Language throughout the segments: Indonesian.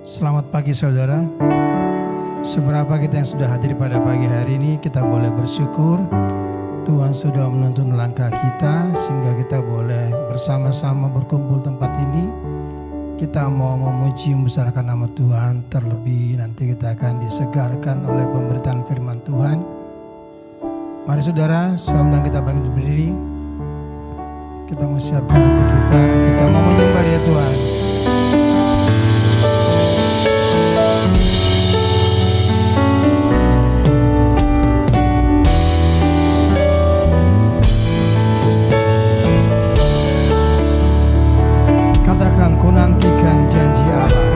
Selamat pagi saudara. Seberapa kita yang sudah hadir pada pagi hari ini, kita boleh bersyukur Tuhan sudah menuntun langkah kita sehingga kita boleh bersama-sama berkumpul tempat ini. Kita mau memuji membesarkan nama Tuhan, terlebih nanti kita akan disegarkan oleh pemberitaan firman Tuhan. Mari saudara, saya undang kita bangkit berdiri. Kita mau siapkan hati kita mau menyembah dia Tuhan. Katakan, ku nantikan janji Allah.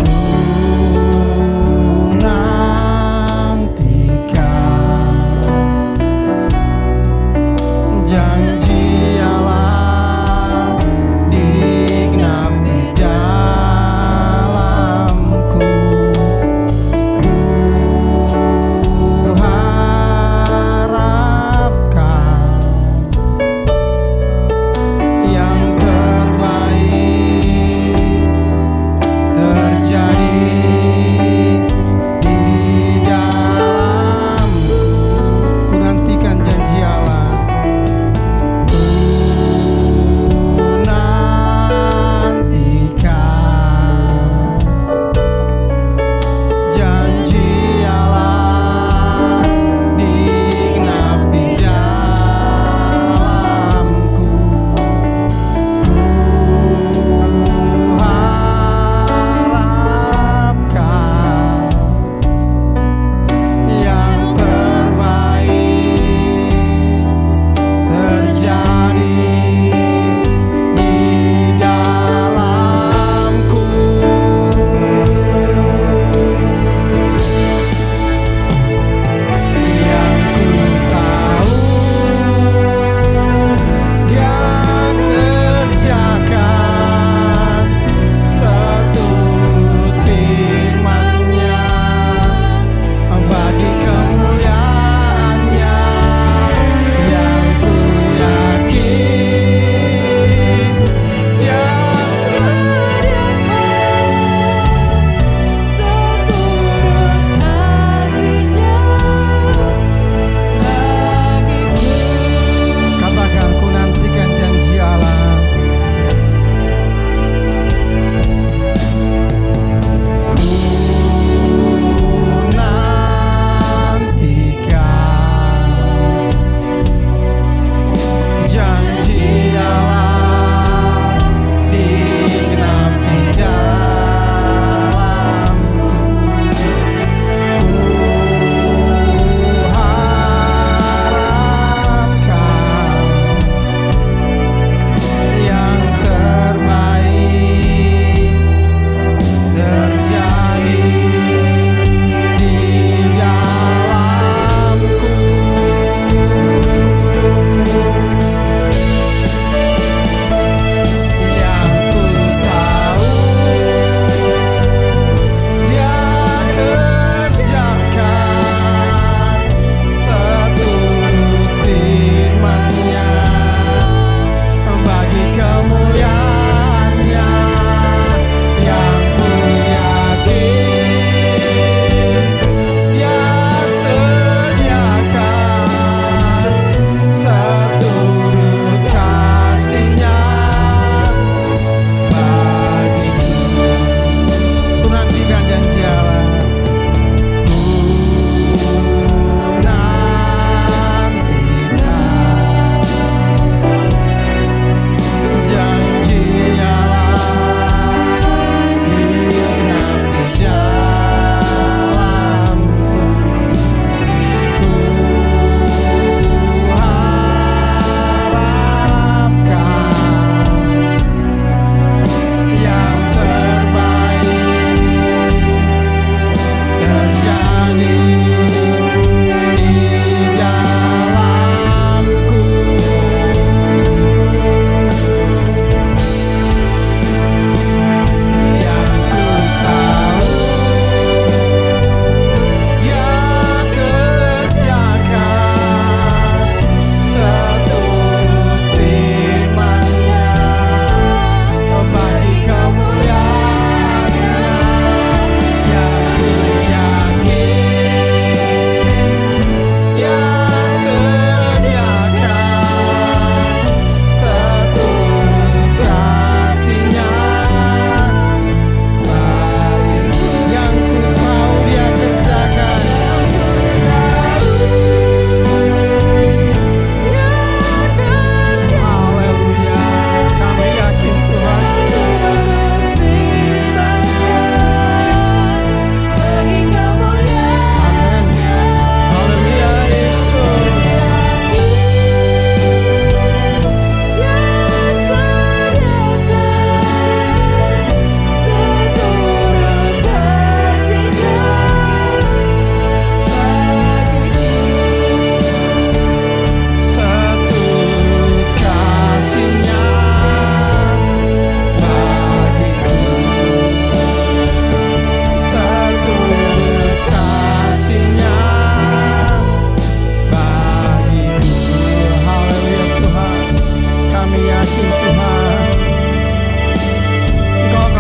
Ku nantikan janji Allah.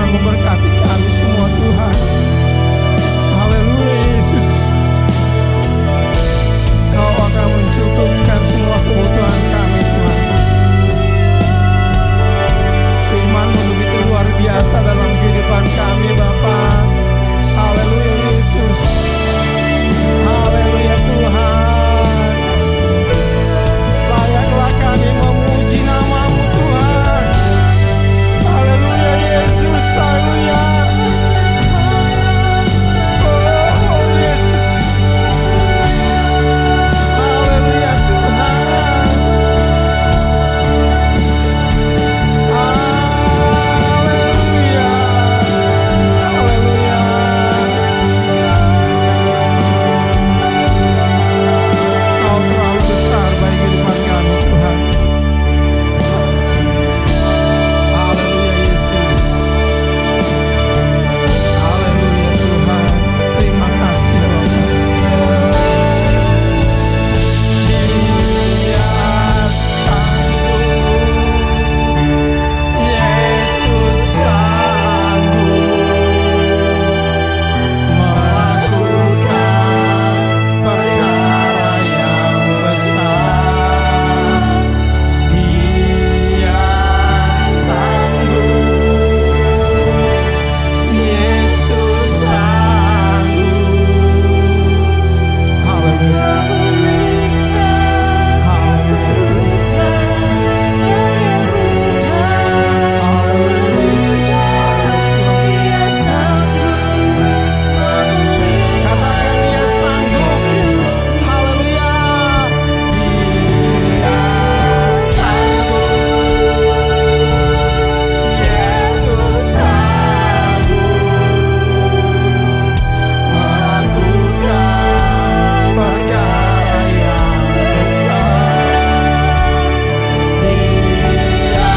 akan memberkati kami semua Tuhan. Haleluya Yesus. Kau akan mencukupkan semua kebutuhan kami Tuhan. Firman-Mu begitu luar biasa dalam kehidupan kami Bapa. Haleluya Yesus. Haleluya Tuhan. Layaklah kami memuji nama-Mu Tuhan. Haleluya Yesus. Haleluya. Oh Yesus. Haleluya Tuhan. Haleluya. Haleluya. Kau terlalu besar bagi kehidupan kami Tuhan. Haleluya Yesus. Haleluya Tuhan. Terima kasih Bapa. Dia sanggup, Yesus sanggup melakukan perkara yang besar. Dia sanggup, Yesus sanggup. Haleluya. Katakan dia sanggup. Haleluya. Dia sanggup. Yesus sanggup melakukan perkara yang besar. Dia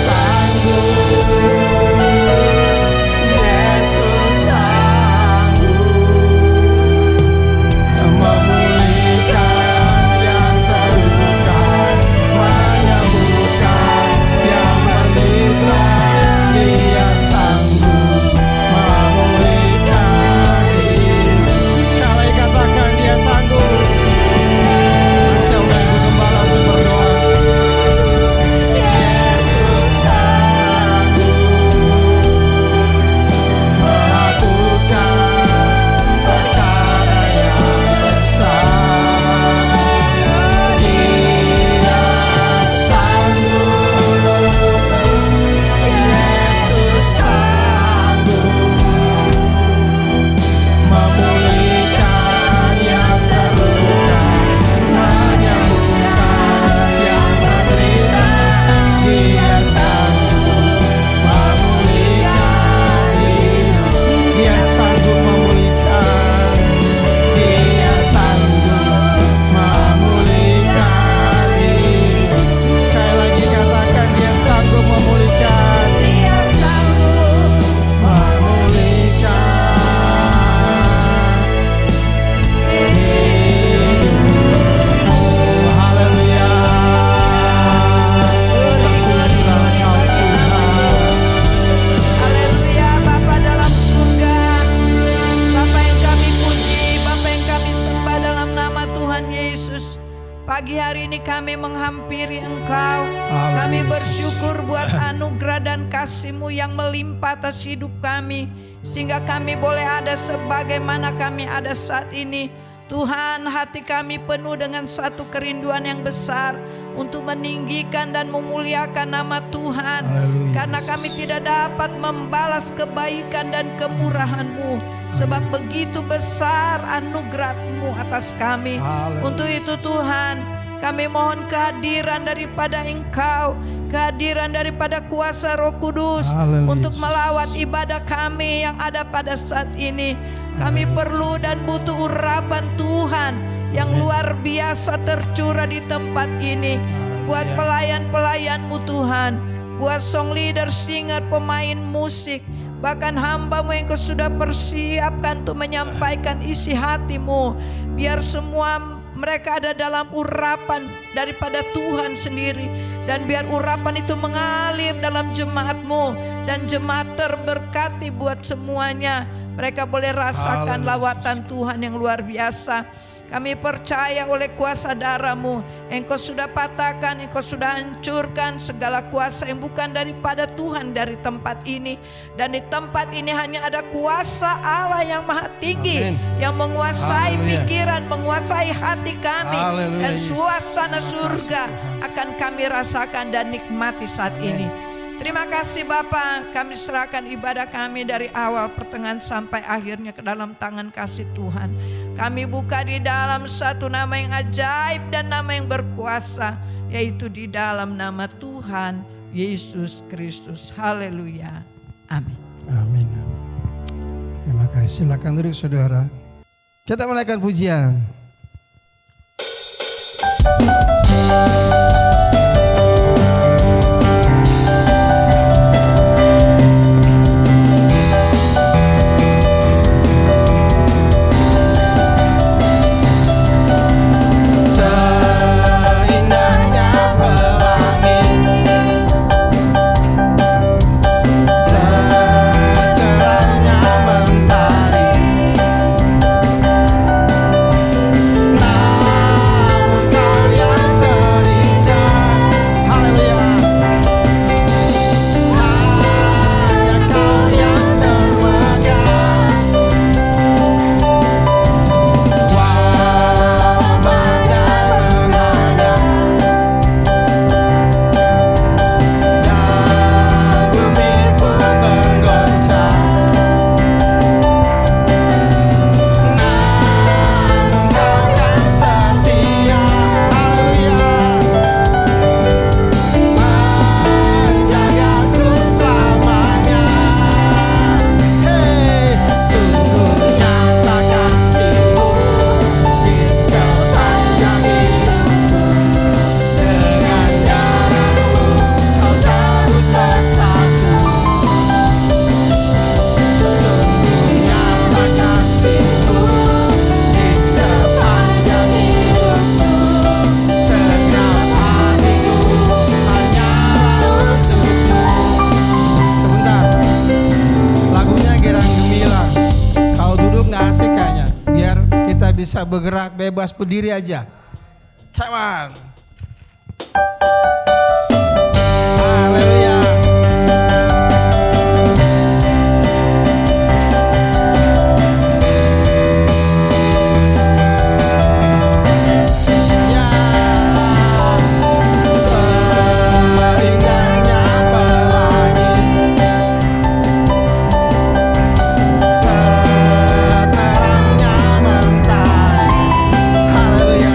sanggup. Yesus sanggup memulihkan yang terluka, menyembuhkan yang menderita. Dia sanggup memulihkan hidup. Sekali lagi katakan dia sanggup. Siapa yang gembala untuk berdoa? Yesus sanggup melakukan perkara yang besar. Dia sanggup. Yesus sanggup memulihkan yang terluka, menyembuhkan yang menderita. Dia sanggup memulihkan hidup. Dia sanggup memulihkan. Dia sanggup memulihkan hidup. Sekali lagi katakan dia sanggup memulihkan. Dia sanggup Memulihkan hidup. Haleluya. Terpujilah Engkau Tuhan. Haleluya. Bapa dalam surga, Bapa yang kami puji, Bapa yang kami sembah dalam nama Tuhan Yesus. Pagi hari ini kami menghampiri Engkau. Kami bersyukur buat anugerah dan kasih-Mu yang melimpah atas hidup kami, sehingga kami boleh ada sebagaimana kami ada saat ini. Tuhan, hati kami penuh dengan satu kerinduan yang besar untuk meninggikan dan memuliakan nama Tuhan. Haleluya, Karena Yesus. kami tidak dapat membalas kebaikan dan kemurahan-Mu, sebab begitu besar anugerah-Mu atas kami. Haleluya. Untuk itu Tuhan, kami mohon kehadiran daripada Engkau, kehadiran daripada kuasa Roh Kudus Haleluya, untuk Yesus. melawat ibadah kami yang ada pada saat ini. Kami perlu dan butuh urapan Tuhan yang luar biasa tercurah di tempat ini. Buat pelayan-pelayan-Mu Tuhan, buat song leader, singer, pemain musik, bahkan hamba-Mu yang Kau sudah persiapkan untuk menyampaikan isi hati-Mu. Biar semua mereka ada dalam urapan daripada Tuhan sendiri. Dan biar urapan itu mengalir dalam jemaat-Mu, dan jemaat terberkati buat semuanya. Mereka boleh rasakan lawatan Tuhan yang luar biasa. Kami percaya oleh kuasa darah-Mu, Engkau sudah patahkan, Engkau sudah hancurkan segala kuasa yang bukan daripada Tuhan dari tempat ini. Dan di tempat ini hanya ada kuasa Allah yang maha tinggi, yang menguasai pikiran, menguasai hati kami. Dan suasana surga akan kami rasakan dan nikmati saat ini. Terima kasih Bapa, kami serahkan ibadah kami dari awal, pertengahan sampai akhirnya ke dalam tangan kasih Tuhan. Kami buka di dalam satu nama yang ajaib dan nama yang berkuasa, yaitu di dalam nama Tuhan Yesus Kristus. Haleluya. Amin. Amin. Terima kasih. Silakan duduk saudara. Kita menaikkan pujian. Bisa bergerak bebas, berdiri aja. Come on. Haleluya. Seterangnya mentari, haleluya.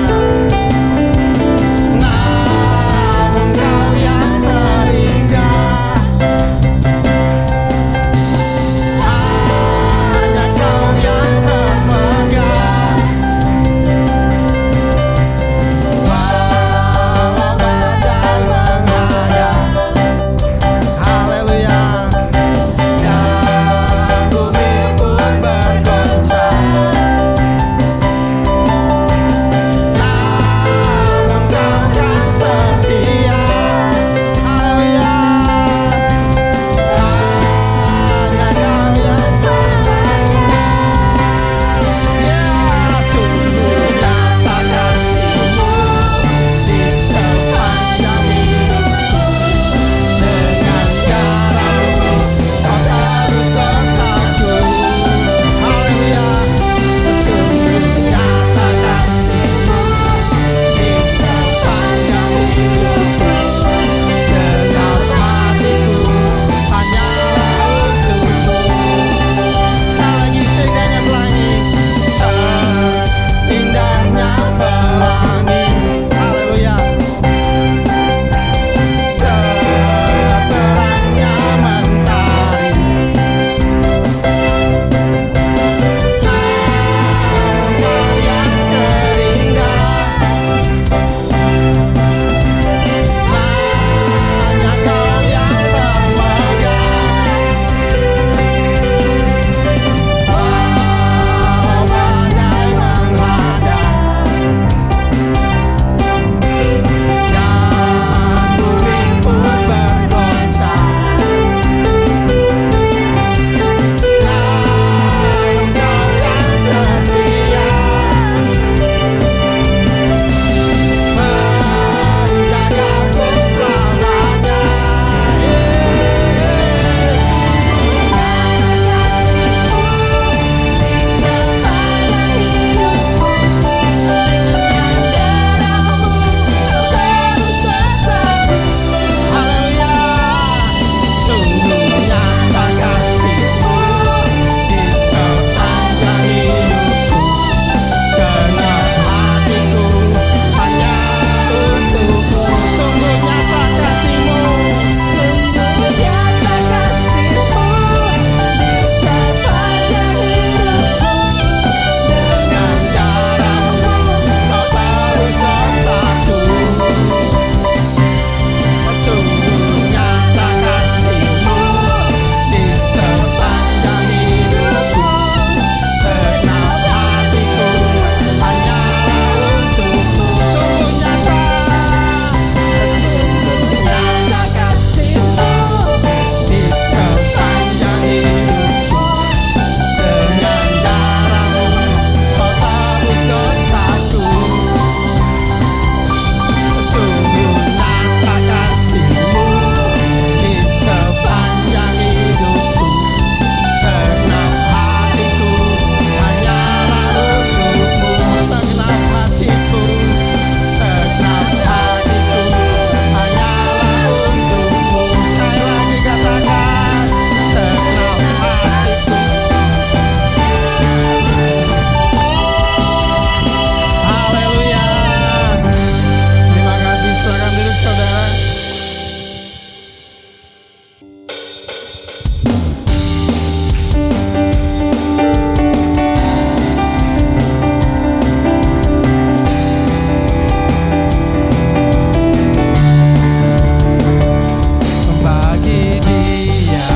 bagi Dia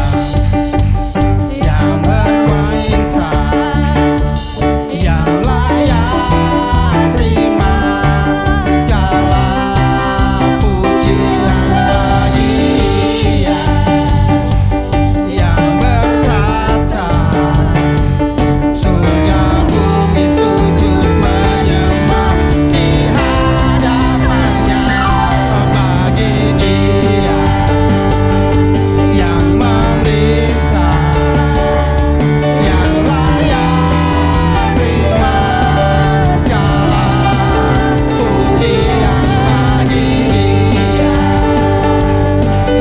yang berperintah, yang layak terima segala pujian bagi Dia yang bertata surga bumi sujud menyembah di hadapannya bagi Dia yang memerintah, yang layak terima segala pujian bagi Dia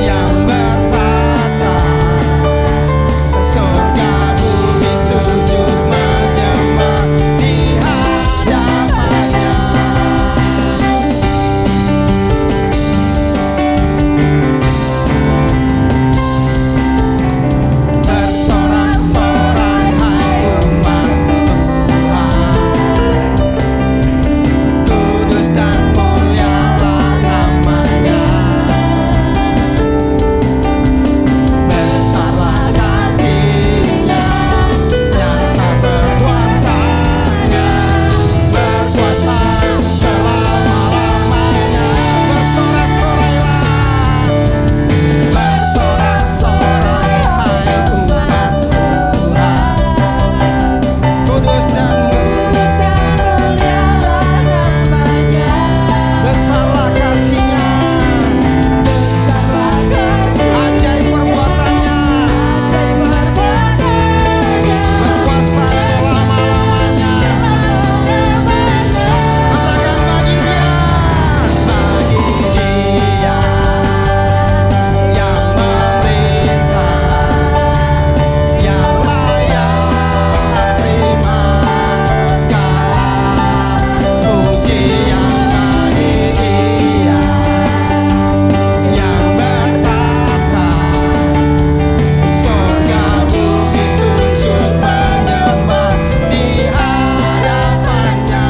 yang bertata surga bumi sujud menyembah di hadapannya. Bersorak-sorai hai umat Tuhan, kudus dan mulialah namanya. Besarlah kasih-Nya, nyata perbuatan-Nya, berkuasa selama-lamanya. Bersorak-sorailah, bersorak-sorai hai umat Tuhan, kudus dan mulialah namanya. besarlah kasih-Nya, Besarlah kasih, ajaib perbuatan-Nya, ajaib perbuatan-Nya, berkuasa selama-lamanya. Katakan bagi Dia yang memerintah, yang layak terima segala pujian bagi Dia yang bertata surga bumi sujud menyembah di hadapannya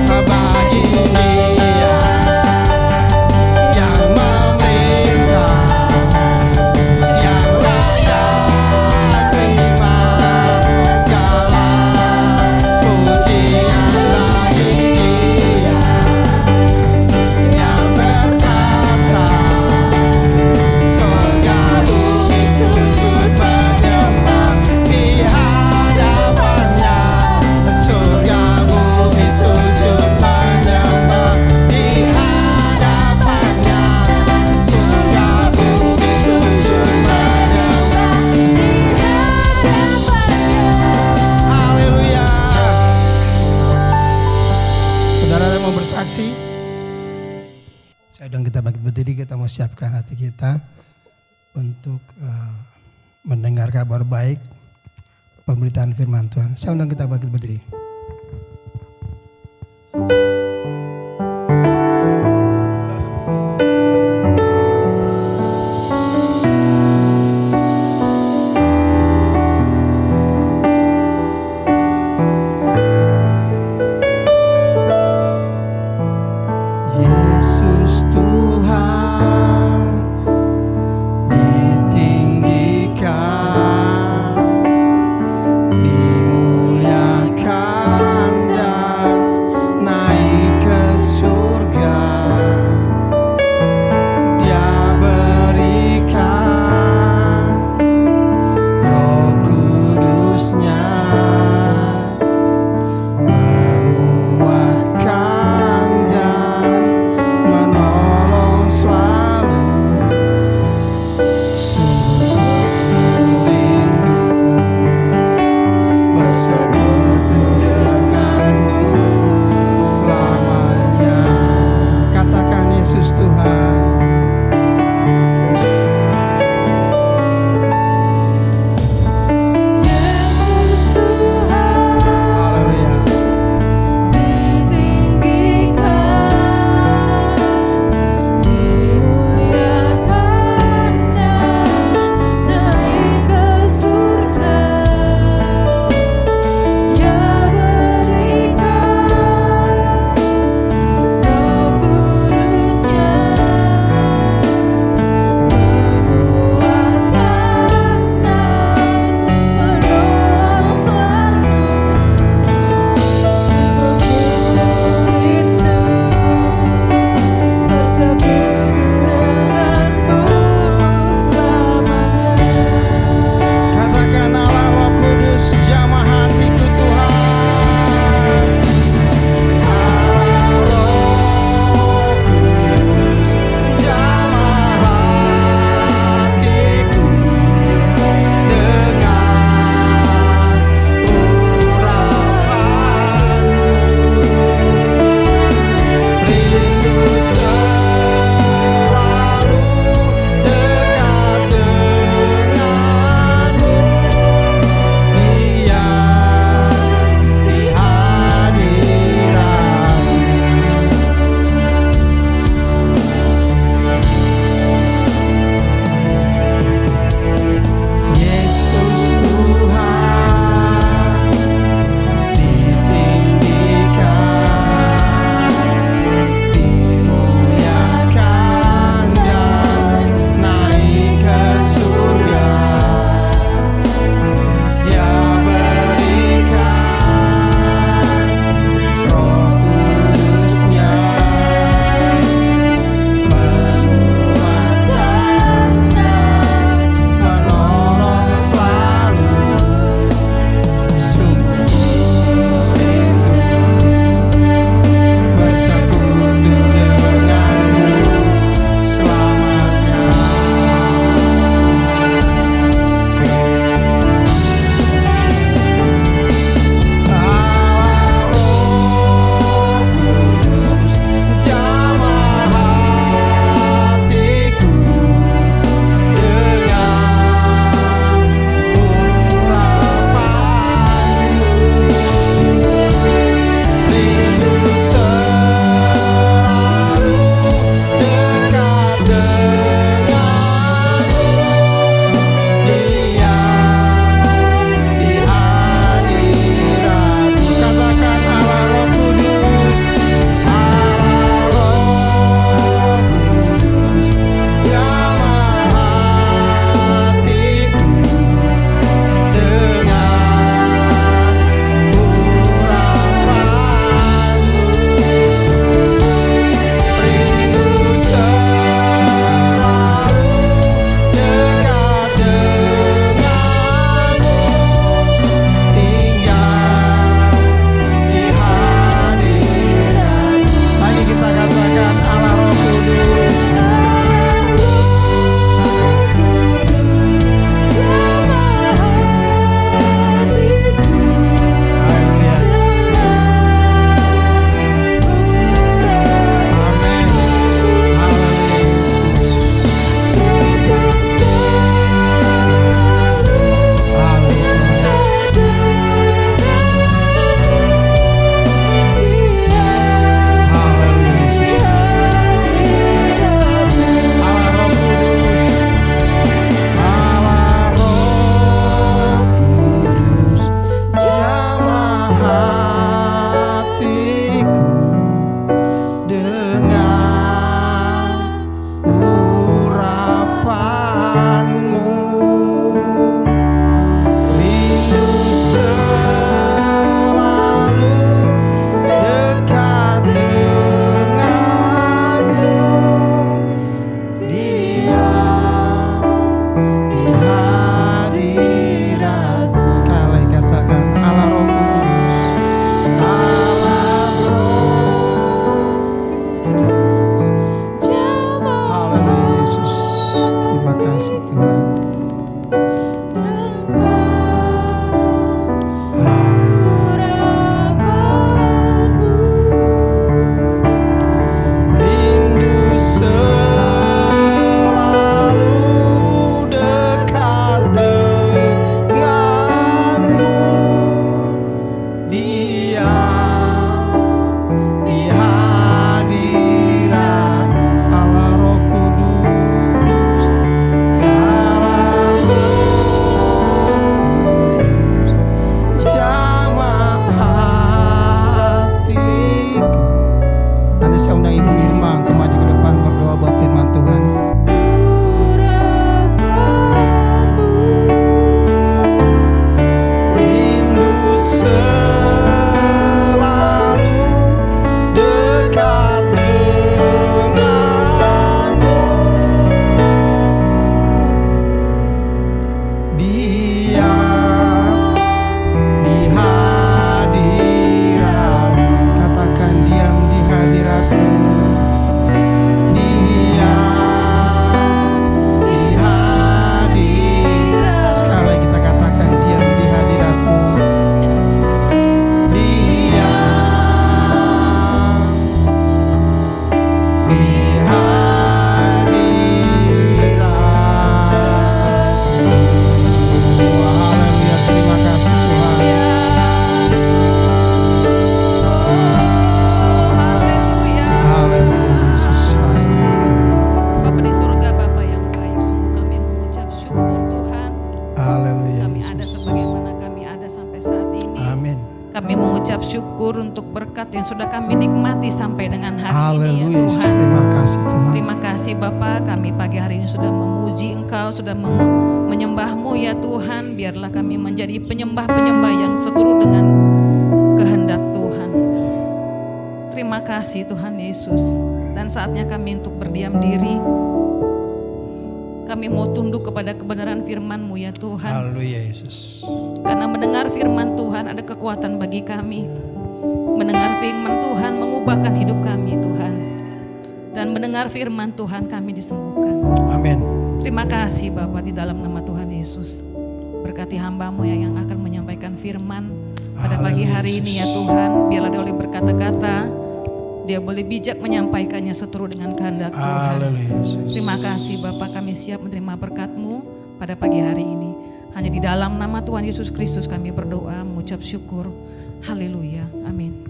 bagi Dia yang memerintah, yang layak terima segala pujian bagi Dia yang bertata surga bumi sujud menyembah di hadapannya. Surga bumi sujud menyembah di hadapannya. Surga bumi sujud menyembah di hadapannya. Haleluya. Saudara yang mau bersaksi, saya undang kita bangkit berdiri, kita mau siapkan hati kita untuk mendengar kabar baik pemberitaan firman Tuhan. Saya undang kita bangkit berdiri. Yesus Tuhan ditinggikan, dimuliakan dan naik syukur untuk berkat yang sudah kami nikmati sampai dengan hari ini ya Haleluya Yesus, Tuhan. terima kasih Tuhan. Terima kasih Bapa, kami pagi hari ini sudah memuji Engkau, sudah menyembah-Mu ya Tuhan. Biarlah kami menjadi penyembah-penyembah yang seturut dengan kehendak Tuhan. Terima kasih Tuhan Yesus. Dan saatnya kami untuk berdiam diri. Kami mau tunduk kepada kebenaran firman-Mu ya Tuhan. Haleluya Yesus. Karena mendengar firman Tuhan ada kekuatan bagi kami. Mendengar firman Tuhan mengubahkan hidup kami Tuhan. Dan mendengar firman Tuhan kami disembuhkan. Amin. Terima kasih Bapa di dalam nama Tuhan Yesus. Berkati hamba-Mu yang akan menyampaikan firman pada pagi hari ini ya Tuhan. Biarlah dia oleh berkata-kata, dia boleh bijak menyampaikannya seturut dengan kehendak Tuhan. Haleluya Yesus. Terima kasih Bapa, kami siap menerima berkat-Mu pada pagi hari ini. Hanya di dalam nama Tuhan Yesus Kristus kami berdoa, mengucap syukur. Haleluya. Amin.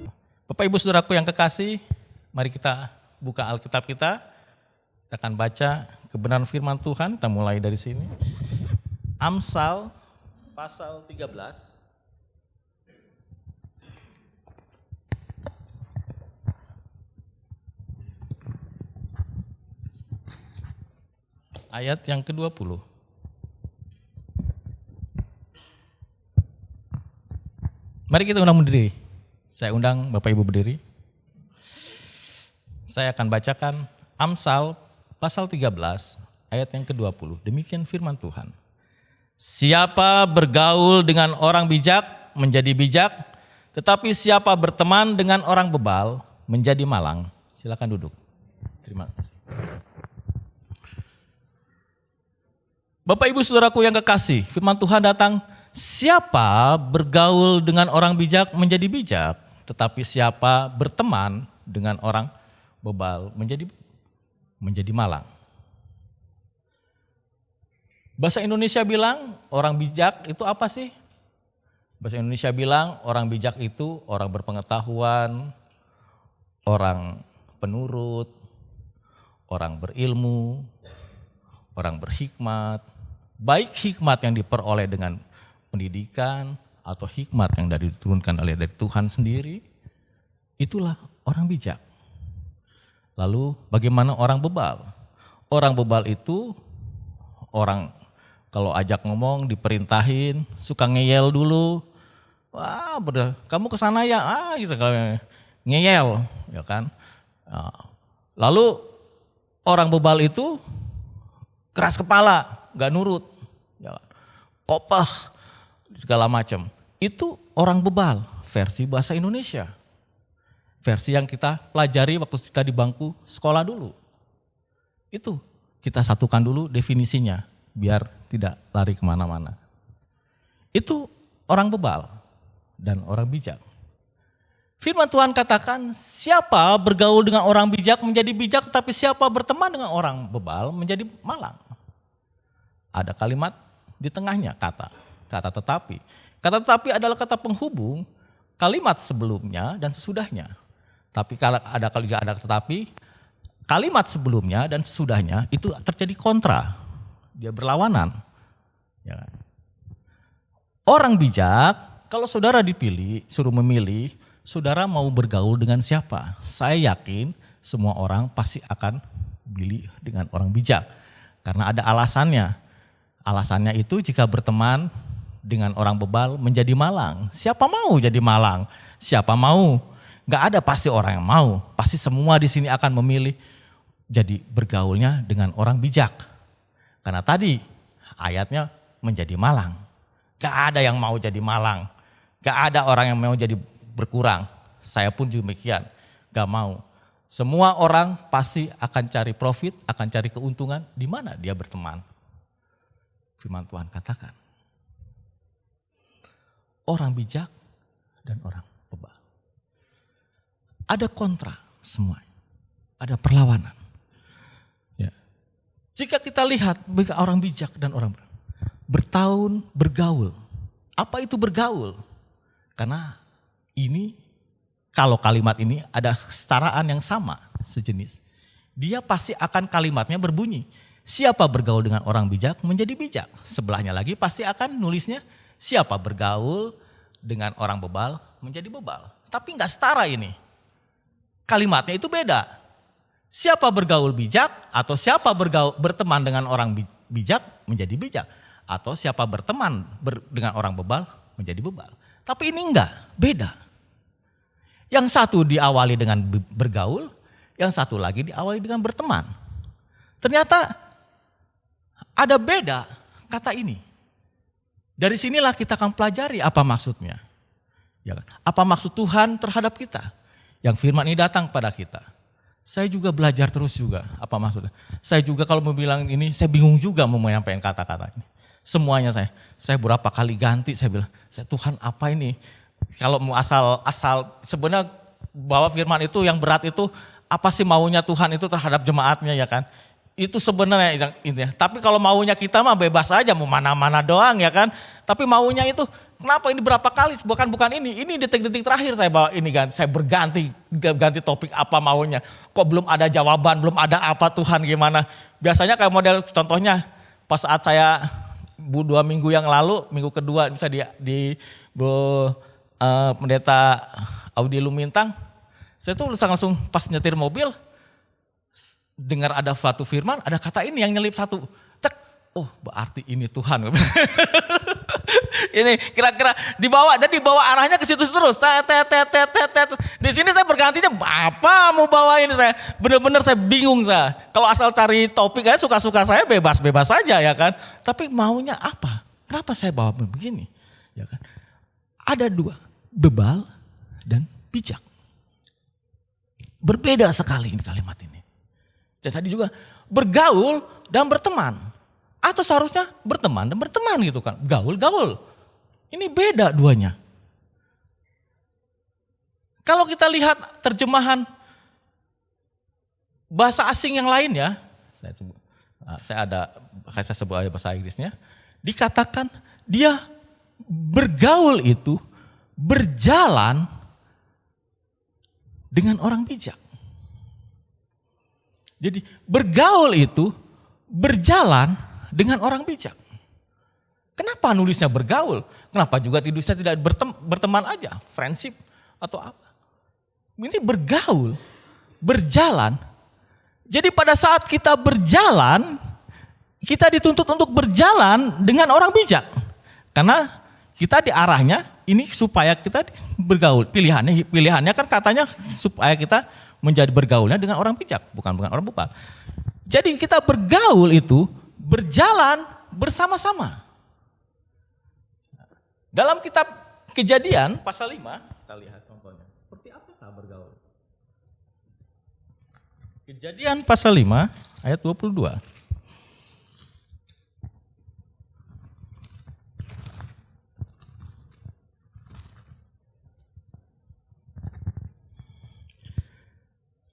Bapak Ibu Saudaraku yang kekasih, mari kita buka Alkitab kita. Kita akan baca kebenaran firman Tuhan. Kita mulai dari sini. Amsal pasal 13. Ayat yang ke-20. Mari kita undang berdiri. Saya undang Bapak Ibu berdiri. Saya akan bacakan Amsal pasal 13 ayat yang ke-20. Demikian firman Tuhan. Siapa bergaul dengan orang bijak menjadi bijak, tetapi siapa berteman dengan orang bebal menjadi malang. Silakan duduk. Terima kasih. Bapak Ibu Saudaraku yang kekasih, firman Tuhan datang, siapa bergaul dengan orang bijak menjadi bijak, tetapi siapa berteman dengan orang bebal menjadi malang. Bahasa Indonesia bilang orang bijak itu apa sih? Bahasa Indonesia bilang orang bijak itu orang berpengetahuan, orang penurut, orang berilmu, orang berhikmat. Baik hikmat yang diperoleh dengan pendidikan atau hikmat yang diturunkan dari Tuhan sendiri, itulah orang bijak. Lalu bagaimana orang bebal? Orang bebal itu orang kalau ajak ngomong diperintahin, suka ngeyel dulu. Wah, kamu kesana ya, gitu ngeyel, ya kan? Lalu orang bebal itu keras kepala, gak nurut, ya, kopah, segala macam. Itu orang bebal, versi bahasa Indonesia. Versi yang kita pelajari waktu kita di bangku sekolah dulu. Itu kita satukan dulu definisinya, biar tidak lari kemana-mana. Itu orang bebal dan orang bijak. Firman Tuhan katakan, siapa bergaul dengan orang bijak menjadi bijak, tapi siapa berteman dengan orang bebal menjadi malang. Ada kalimat di tengahnya, kata tetapi. Kata tetapi adalah kata penghubung kalimat sebelumnya dan sesudahnya. Tapi kalau ada tetapi, kalimat sebelumnya dan sesudahnya itu terjadi kontra. Dia berlawanan. Ya. Orang bijak, kalau saudara dipilih, suruh memilih, saudara mau bergaul dengan siapa? Saya yakin semua orang pasti akan pilih dengan orang bijak. Karena ada alasannya. Alasannya itu jika berteman dengan orang bebal menjadi malang. Siapa mau jadi malang? Siapa mau? Gak ada pasti orang yang mau. Pasti semua di sini akan memilih jadi bergaulnya dengan orang bijak. Karena tadi ayatnya menjadi malang. Gak ada yang mau jadi malang. Gak ada orang yang mau jadi berkurang. Saya pun juga demikian. Gak mau. Semua orang pasti akan cari profit, akan cari keuntungan di mana dia berteman. Firman Tuhan katakan. Orang bijak dan orang bebal. Ada kontra semua. Ada perlawanan. Ya. Jika kita lihat orang bijak dan orang bertahun bergaul. Apa itu bergaul? Karena ini, kalau kalimat ini ada kesetaraan yang sama, sejenis. Dia pasti akan kalimatnya berbunyi. Siapa bergaul dengan orang bijak menjadi bijak. Sebelahnya lagi pasti akan nulisnya siapa bergaul dengan orang bebal menjadi bebal. tapi nggak setara ini. Kalimatnya itu beda. Siapa bergaul bijak atau siapa berteman dengan orang bijak menjadi bijak. Atau siapa berteman dengan orang bebal menjadi bebal. Tapi ini enggak, beda. Yang satu diawali dengan bergaul, yang satu lagi diawali dengan berteman. Ternyata ada beda kata ini. Dari sinilah kita akan pelajari apa maksudnya. Ya kan? Apa maksud Tuhan terhadap kita. Yang firman ini datang pada kita. Saya juga belajar terus juga apa maksudnya. Saya juga kalau mau bilang ini, saya bingung juga mau menyampaikan kata-kata ini. Semuanya saya berapa kali ganti, saya bilang, Tuhan apa ini? Kalau mau asal sebenarnya bawa firman itu yang berat itu, apa sih maunya Tuhan itu terhadap jemaatnya ya kan? Itu sebenarnya yang ini. Tapi kalau maunya kita mah bebas aja, mau mana-mana doang ya kan? Tapi maunya itu, kenapa ini berapa kali? Bukan ini detik-detik terakhir saya bawa ini kan, saya ganti topik apa maunya. Kok belum ada jawaban, belum ada apa Tuhan gimana? Biasanya kayak model contohnya pas saat saya 2 minggu yang lalu, minggu kedua bisa di pendeta Audi Lumintang, saya tuh langsung pas nyetir mobil, dengar ada suatu firman, ada kata ini yang nyelip satu, cek, oh berarti ini Tuhan. Ini kira-kira dibawa arahnya ke situ terus. Di sini saya bergantinya apa mau bawa ini saya. Benar-benar saya bingung saya. Kalau asal cari topik aja suka-suka saya bebas-bebas saja ya kan. Tapi maunya apa? Kenapa saya bawa begini? Ya kan. Ada 2, bebal dan bijak. Berbeda sekali ini kalimat ini. Dan tadi juga bergaul dan berteman. Atau seharusnya berteman dan berteman gitu kan. Gaul. Ini beda duanya. Kalau kita lihat terjemahan bahasa asing yang lain ya. Saya sebut aja bahasa Inggrisnya. Dikatakan dia bergaul itu berjalan dengan orang bijak. Jadi bergaul itu berjalan dengan orang bijak. Kenapa nulisnya bergaul? Kenapa juga tulisnya tidak berteman aja, friendship atau apa? Ini bergaul, berjalan. Jadi pada saat kita berjalan, kita dituntut untuk berjalan dengan orang bijak. Karena kita diarahnya ini supaya kita bergaul. Pilihannya kan katanya supaya kita menjadi bergaulnya dengan orang bijak, bukan dengan orang bebal. Jadi kita bergaul itu berjalan bersama-sama. Dalam kitab Kejadian pasal 5, kita lihat contohnya. Seperti apakah bergaul? Kejadian pasal 5 ayat 22.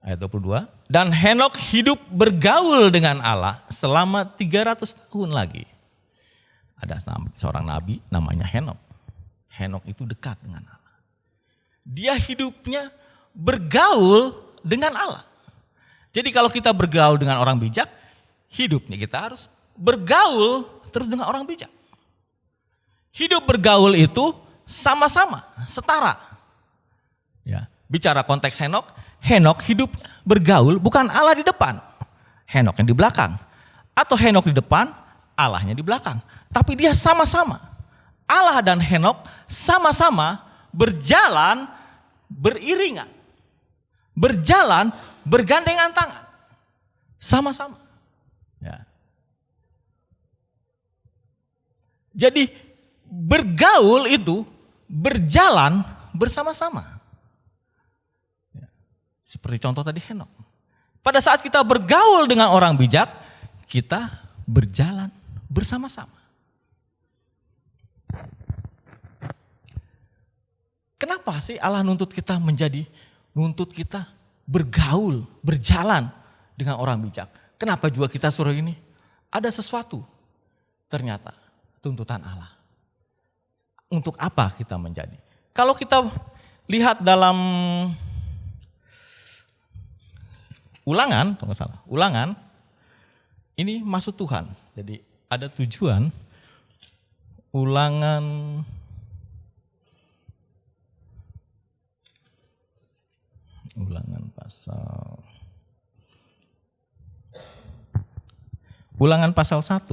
Ayat 22. Dan Henok hidup bergaul dengan Allah selama 300 tahun lagi. Ada seorang nabi namanya Henok. Henok itu dekat dengan Allah. Dia hidupnya bergaul dengan Allah. Jadi kalau kita bergaul dengan orang bijak, hidupnya kita harus bergaul terus dengan orang bijak. Hidup bergaul itu sama-sama, setara. Ya, bicara konteks Henok hidupnya bergaul bukan Allah di depan, Henok yang di belakang. Atau Henok di depan, Allahnya di belakang. Tapi dia sama-sama. Allah dan Henok sama-sama berjalan beriringan. Berjalan bergandengan tangan. Sama-sama. Ya. Jadi bergaul itu berjalan bersama-sama. Seperti contoh tadi Henok. Pada saat kita bergaul dengan orang bijak, kita berjalan bersama-sama. Kenapa sih Allah nuntut kita bergaul, berjalan dengan orang bijak? Kenapa juga kita suruh ini? Ada sesuatu ternyata tuntutan Allah. Untuk apa kita menjadi? Kalau kita lihat dalam Ulangan, kalau nggak salah, Ulangan, ini maksud Tuhan. Jadi ada tujuan Ulangan Ulangan pasal 1.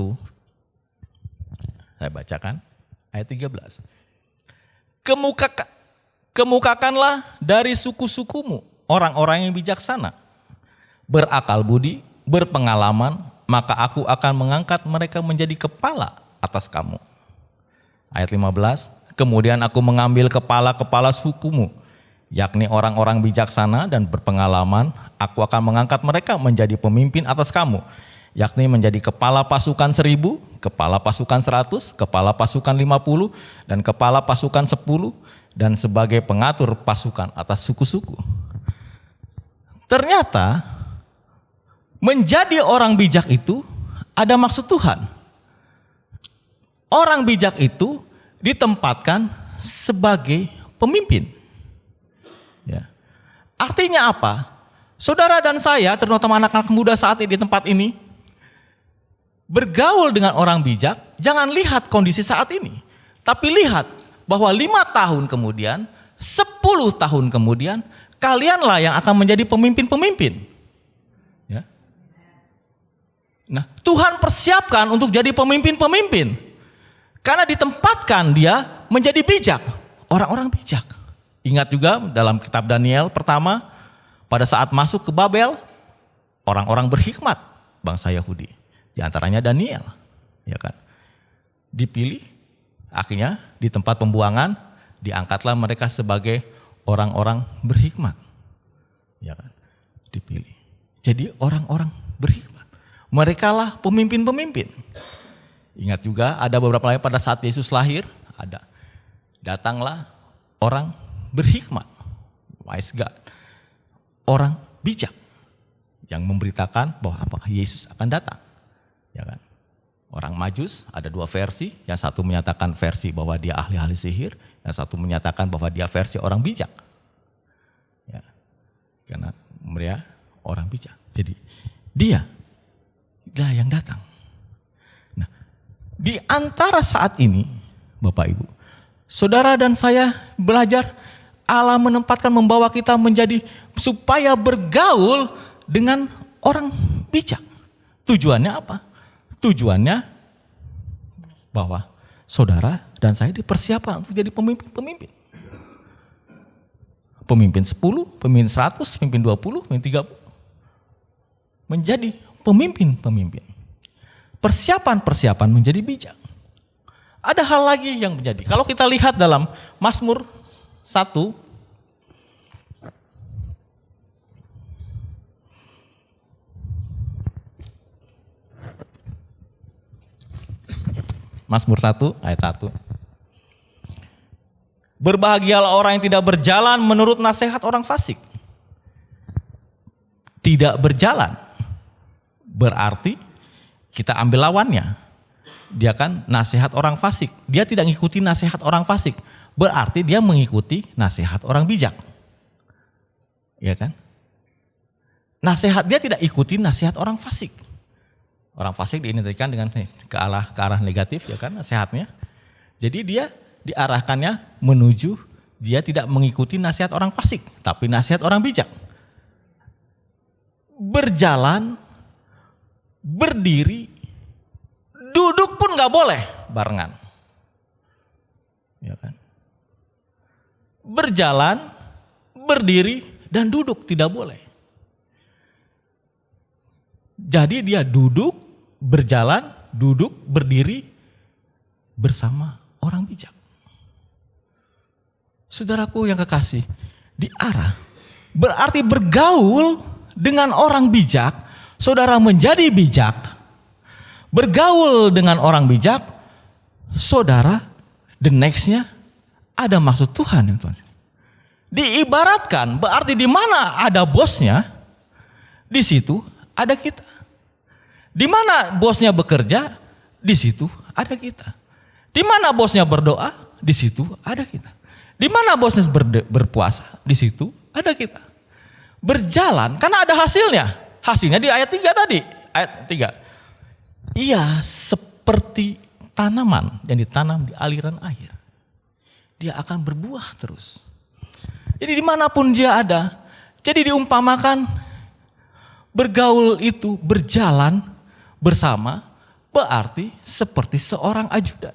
Saya bacakan ayat 13. Kemukakanlah dari suku-sukumu orang-orang yang bijaksana, berakal budi, berpengalaman, maka aku akan mengangkat mereka menjadi kepala atas kamu. Ayat 15. Kemudian aku mengambil kepala-kepala sukumu, yakni orang-orang bijaksana dan berpengalaman, aku akan mengangkat mereka menjadi pemimpin atas kamu, yakni menjadi kepala pasukan 1000, kepala pasukan 100, kepala pasukan 50, dan kepala pasukan 10, dan sebagai pengatur pasukan atas suku-suku. Ternyata menjadi orang bijak itu ada maksud Tuhan. Orang bijak itu ditempatkan sebagai pemimpin. Ya. Artinya apa? Saudara dan saya, terutama anak-anak muda saat ini di tempat ini, bergaul dengan orang bijak, jangan lihat kondisi saat ini. Tapi lihat bahwa 5 tahun kemudian, 10 tahun kemudian, kalianlah yang akan menjadi pemimpin-pemimpin. Ya. Nah, Tuhan persiapkan untuk jadi pemimpin-pemimpin. Karena ditempatkan dia menjadi bijak, orang-orang bijak. Ingat juga dalam kitab Daniel pertama, pada saat masuk ke Babel, orang-orang berhikmat bangsa Yahudi. Di antaranya Daniel, ya kan? Dipilih, akhirnya di tempat pembuangan, diangkatlah mereka sebagai orang-orang berhikmat. Ya kan? Dipilih. Jadi orang-orang berhikmat. Merekalah pemimpin-pemimpin. Ingat juga ada beberapa lagi pada saat Yesus lahir, datanglah orang berhikmat, wise God, orang bijak yang memberitakan bahwa Yesus akan datang. Ya kan? Orang Majus ada 2 versi, yang satu menyatakan versi bahwa dia ahli-ahli sihir, yang satu menyatakan bahwa dia versi orang bijak. Ya. Karena mereka orang bijak. Jadi dia yang datang. Di antara saat ini, Bapak Ibu, saudara dan saya belajar Allah menempatkan membawa kita menjadi supaya bergaul dengan orang bijak. Tujuannya apa? Tujuannya bahwa saudara dan saya dipersiapkan untuk jadi pemimpin-pemimpin. Pemimpin 10, pemimpin 100, pemimpin 20, pemimpin 30. Menjadi pemimpin-pemimpin. Persiapan-persiapan menjadi bijak. Ada hal lagi yang menjadi. Kalau kita lihat dalam Mazmur 1, Mazmur 1 ayat 1. Berbahagialah orang yang tidak berjalan menurut nasihat orang fasik. Tidak berjalan berarti kita ambil lawannya. Dia kan nasihat orang fasik. Dia tidak mengikuti nasihat orang fasik. Berarti dia mengikuti nasihat orang bijak. Ya kan? Nasihat dia tidak ikuti nasihat orang fasik. Orang fasik diidentikan dengan ke arah negatif, ya kan, nasihatnya. Jadi dia diarahkannya menuju dia tidak mengikuti nasihat orang fasik, tapi nasihat orang bijak. Berjalan, berdiri, duduk pun nggak boleh barengan, ya kan? Berjalan, berdiri, dan duduk tidak boleh. Jadi dia duduk, berjalan, duduk, berdiri bersama orang bijak. Saudaraku yang kekasih, diarah berarti bergaul dengan orang bijak. Saudara menjadi bijak, bergaul dengan orang bijak, saudara, the nextnya ada maksud Tuhan yang Tuhan. Diibaratkan berarti di mana ada bosnya, di situ ada kita. Di mana bosnya bekerja, di situ ada kita. Di mana bosnya berdoa, di situ ada kita. Di mana bosnya berpuasa, di situ ada kita. Berjalan karena ada hasilnya. Hasilnya di ayat 3 tadi. Ayat 3. Ia seperti tanaman yang ditanam di aliran air. Dia akan berbuah terus. Jadi dimanapun dia ada, Jadi diumpamakan bergaul itu berjalan bersama berarti seperti seorang ajudan.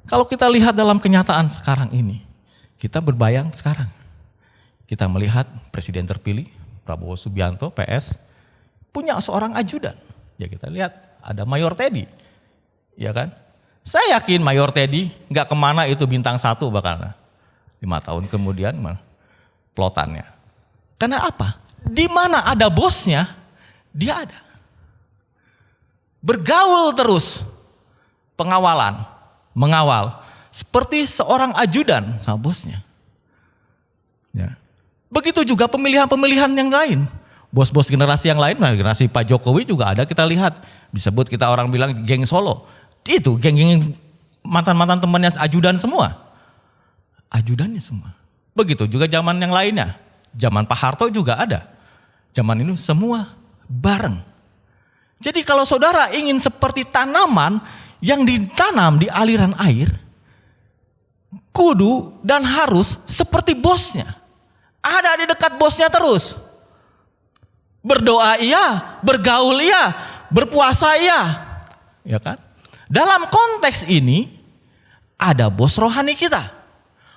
Kalau kita lihat dalam kenyataan sekarang ini, kita berbayang sekarang. Kita melihat presiden terpilih Prabowo Subianto PS punya seorang ajudan. Ya kita lihat ada Mayor Teddy, ya kan? Saya yakin Mayor Teddy nggak kemana itu bintang 1 bakal 5 tahun kemudian plotannya. Karena apa? Di mana ada bosnya, dia ada. Bergaul terus, pengawalan, mengawal, seperti seorang ajudan sama bosnya. Ya. Begitu juga pemilihan-pemilihan yang lain. Bos-bos generasi yang lain, generasi Pak Jokowi juga ada kita lihat. Disebut kita orang bilang geng Solo. Itu geng-geng mantan-mantan temannya ajudan semua. Ajudannya semua. Begitu juga zaman yang lainnya. Zaman Pak Harto juga ada. Zaman ini semua bareng. Jadi kalau saudara ingin seperti tanaman yang ditanam di aliran air, kudu dan harus seperti bosnya. Ada di dekat bosnya terus. Berdoa iya, bergaul iya, berpuasa iya. Ya kan? Dalam konteks ini ada bos rohani kita.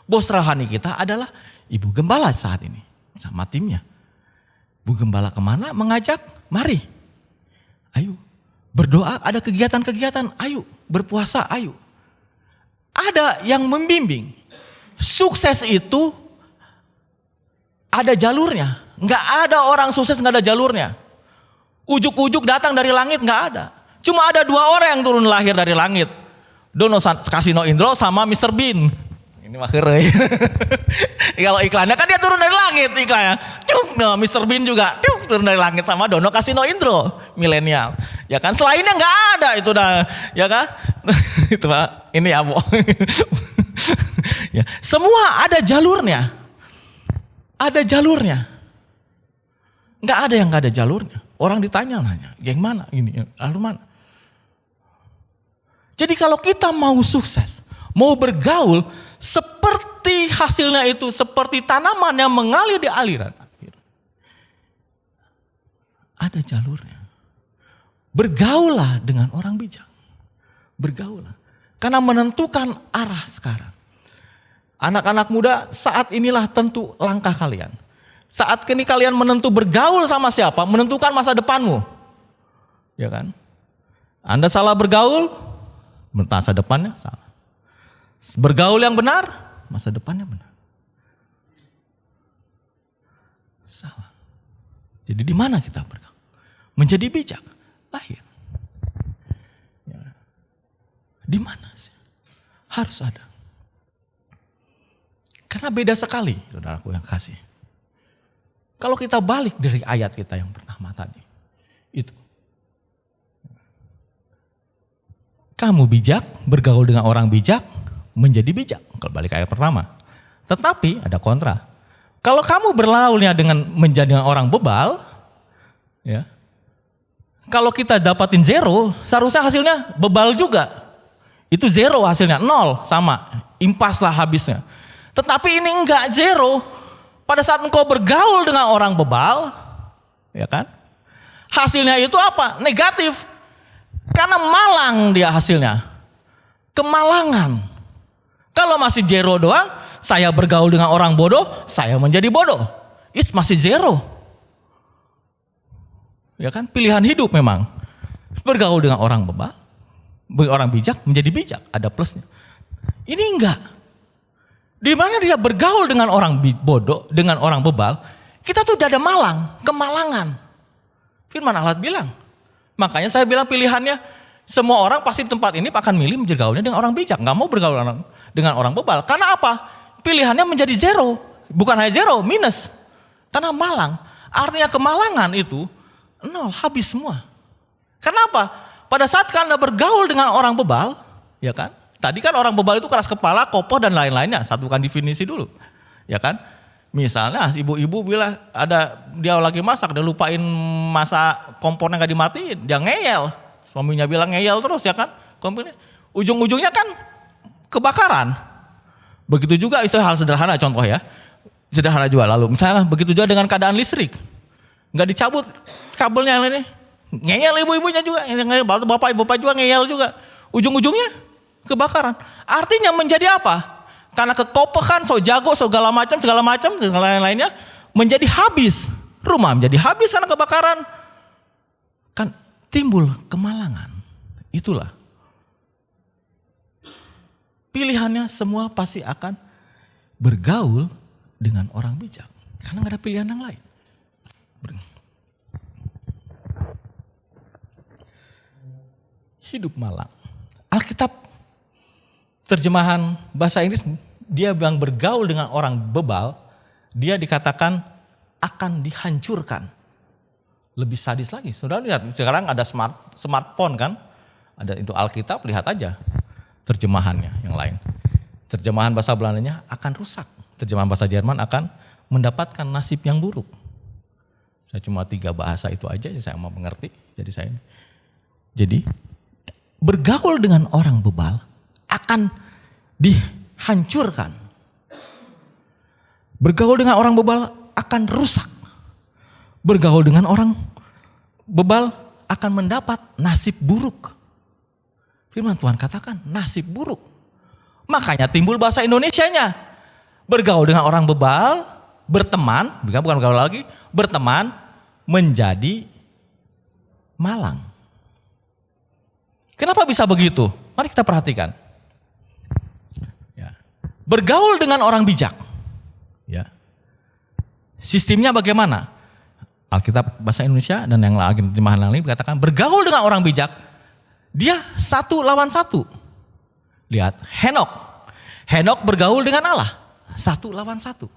Bos rohani kita adalah Ibu Gembala saat ini sama timnya. Bu Gembala kemana? Mengajak, mari. Ayo. Berdoa, ada kegiatan-kegiatan, ayo. Berpuasa, ayo. Ada yang membimbing. Sukses itu ada jalurnya. Nggak ada orang sukses nggak ada jalurnya. Ujuk-ujuk datang dari langit nggak ada. Cuma ada 2 orang yang turun lahir dari langit. Dono Kasino Indro sama Mr. Bean. Ini mah kere. Kalau iklannya kan dia turun dari langit iklannya. Cuk, no, Mr. Bean juga turun dari langit sama Dono Kasino Indro, milenial. Ya kan, selainnya nggak ada itu dah, ya kan? Itu Pak, ini ya, Bu. Ya, semua ada jalurnya. Ada jalurnya. Nggak ada yang nggak ada jalurnya. Orang ditanya nanya, yang mana ini, lalu mana? Jadi kalau kita mau sukses, mau bergaul, seperti hasilnya itu seperti tanaman yang mengalir di aliran air. Ada jalurnya. Bergaulah dengan orang bijak. Bergaulah. Karena menentukan arah sekarang. Anak-anak muda, saat inilah tentu langkah kalian. Saat ini kalian menentu bergaul sama siapa, menentukan masa depanmu. Ya kan? Anda salah bergaul, masa depannya salah. Bergaul yang benar, masa depannya benar. Salah. Jadi di mana kita bergaul? Menjadi bijak, lahir. Ya. Di mana sih? Harus ada. Karena beda sekali, saudaraku yang kasih. Kalau kita balik dari ayat kita yang pertama tadi, itu. Kamu bijak, bergaul dengan orang bijak, menjadi bijak. Kalau balik ayat pertama. Tetapi ada kontra. Kalau kamu berlaulnya dengan menjadi orang bebal, ya. Kalau kita dapatin 0, seharusnya hasilnya bebal juga. Itu 0 hasilnya, 0 sama, impas lah habisnya. Tetapi ini enggak 0. Pada saat engkau bergaul dengan orang bebal, ya kan? Hasilnya itu apa? Negatif. Karena malang dia hasilnya. Kemalangan. Kalau masih 0 doang, saya bergaul dengan orang bodoh, saya menjadi bodoh. It's masih 0. Ya kan? Pilihan hidup memang. Bergaul dengan orang bebal, orang bijak menjadi bijak, ada plusnya. Ini enggak. Di mana dia bergaul dengan orang bodoh, dengan orang bebal, kita tuh ada malang, kemalangan. Firman Allah bilang. Makanya saya bilang pilihannya, semua orang pasti di tempat ini akan milih bergaulnya dengan orang bijak. Nggak mau bergaul dengan orang bebal. Karena apa? Pilihannya menjadi 0. Bukan hanya 0, minus. Karena malang. Artinya kemalangan itu 0, habis semua. Karena apa? Pada saat Anda bergaul dengan orang bebal, ya kan? Tadi kan orang bebal itu keras kepala, kopoh dan lain-lainnya. Satukan definisi dulu. Ya kan? Misalnya ibu-ibu bilang ada dia lagi masak, dia lupain masa kompornya gak dimatiin, dia ngeyel. Suaminya bilang ngeyel terus ya kan? Kompornya. Ujung-ujungnya kan kebakaran. Begitu juga hal sederhana contoh ya. Sederhana juga. Lalu misalnya begitu juga dengan keadaan listrik. Nggak dicabut kabelnya ini. Ngeyel ibu-ibunya juga. Bapak juga ngeyel juga. Ujung-ujungnya kebakaran. Artinya menjadi apa? Karena kekopekan, so jago, segala macam, dan lain-lainnya. Menjadi habis. Rumah menjadi habis karena kebakaran. Kan timbul kemalangan. Itulah. Pilihannya semua pasti akan bergaul dengan orang bijak. Karena gak ada pilihan yang lain. Hidup malang. Alkitab terjemahan bahasa Inggris, dia bilang bergaul dengan orang bebal, dia dikatakan akan dihancurkan. Lebih sadis lagi. Saudara lihat, sekarang ada smartphone kan? Ada itu Alkitab, lihat aja terjemahannya yang lain. Terjemahan bahasa Belandanya akan rusak. Terjemahan bahasa Jerman akan mendapatkan nasib yang buruk. Saya cuma 3 bahasa itu aja saya mau mengerti. Jadi bergaul dengan orang bebal akan dihancurkan. Bergaul dengan orang bebal akan rusak. Bergaul dengan orang bebal akan mendapat nasib buruk. Firman Tuhan katakan nasib buruk. Makanya timbul bahasa Indonesianya. Bergaul dengan orang bebal, berteman, bukan bergaul lagi, berteman menjadi malang. Kenapa bisa begitu? Mari kita perhatikan. Ya. Bergaul dengan orang bijak. Ya. Sistemnya bagaimana? Alkitab bahasa Indonesia dan yang lain terjemahan lain berkatakan bergaul dengan orang bijak. Dia 1 lawan 1. Lihat, Henok bergaul dengan Allah. 1 lawan 1.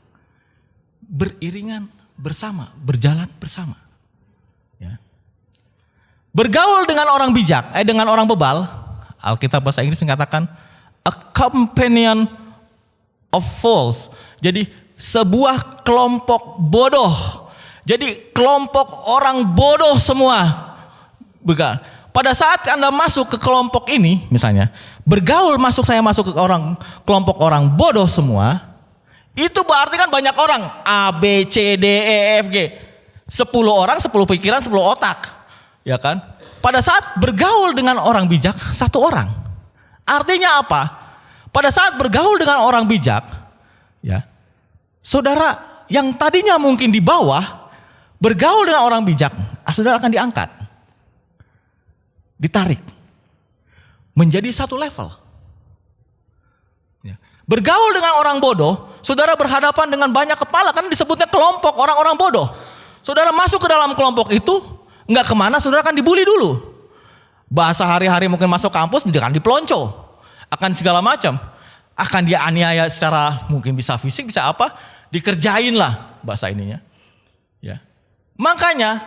Beriringan bersama, berjalan bersama. Ya. Bergaul dengan orang bijak, dengan orang bebal. Alkitab bahasa Inggris mengatakan a companion of fools. Jadi sebuah kelompok bodoh. Jadi kelompok orang bodoh semua. Pada saat Anda masuk ke kelompok ini, misalnya, saya masuk ke kelompok orang bodoh semua, itu berarti kan banyak orang, A, B, C, D, E, F, G. 10 orang, 10 pikiran, 10 otak. Ya kan? Pada saat bergaul dengan orang bijak, 1 orang. Artinya apa? Pada saat bergaul dengan orang bijak, ya, saudara yang tadinya mungkin di bawah, bergaul dengan orang bijak, saudara akan diangkat. Ditarik menjadi 1 level. Ya. Bergaul dengan orang bodoh, saudara berhadapan dengan banyak kepala, kan disebutnya kelompok orang-orang bodoh. Saudara masuk ke dalam kelompok itu, nggak kemana, saudara akan dibully dulu. Bahasa hari-hari mungkin masuk kampus, akan dipelonco, akan segala macam, akan dia aniaya secara mungkin bisa fisik, bisa apa, dikerjain lah bahasa ininya. Ya. Makanya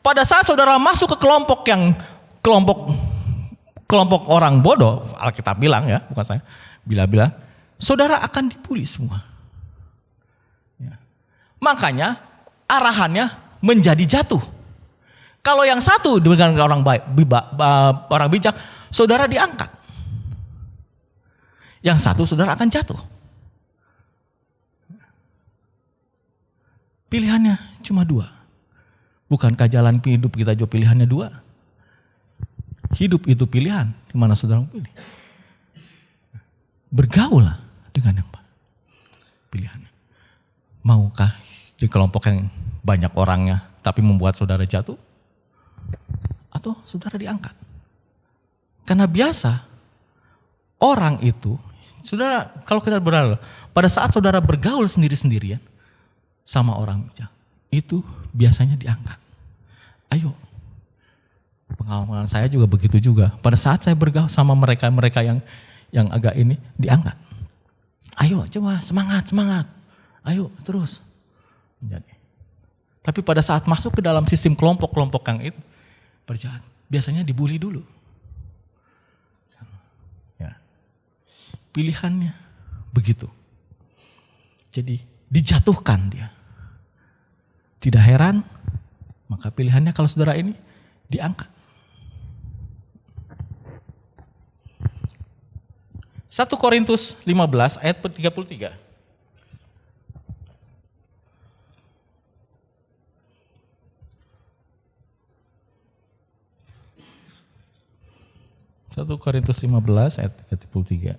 pada saat saudara masuk ke kelompok yang kelompok orang bodoh, Alkitab bilang ya, bukan saya, bilang, saudara akan dibully semua. Ya. Makanya arahannya menjadi jatuh. Kalau yang satu dengan orang bijak, saudara diangkat. Yang satu saudara akan jatuh. Pilihannya cuma 2. Bukankah jalan hidup kita juga pilihannya 2? Hidup itu pilihan, di mana saudara pilih. Bergaul dengan yang pilihannya. Maukah di kelompok yang banyak orangnya tapi membuat saudara jatuh? Atau saudara diangkat? Karena biasa orang itu, saudara kalau kita bergaul, pada saat saudara bergaul sendiri-sendirian sama orang bijak, itu biasanya diangkat. Ayo. Pengalaman saya juga begitu juga. Pada saat saya bergaul sama mereka yang agak ini, diangkat. Ayo coba semangat. Ayo terus. Jadi. Tapi pada saat masuk ke dalam sistem kelompok-kelompok yang itu, berjalan, biasanya dibully dulu. Ya. Pilihannya begitu. Jadi dijatuhkan dia. Tidak heran, maka pilihannya kalau saudara ini diangkat. 1 Korintus 15 ayat 33. 1 Korintus 15 ayat 33.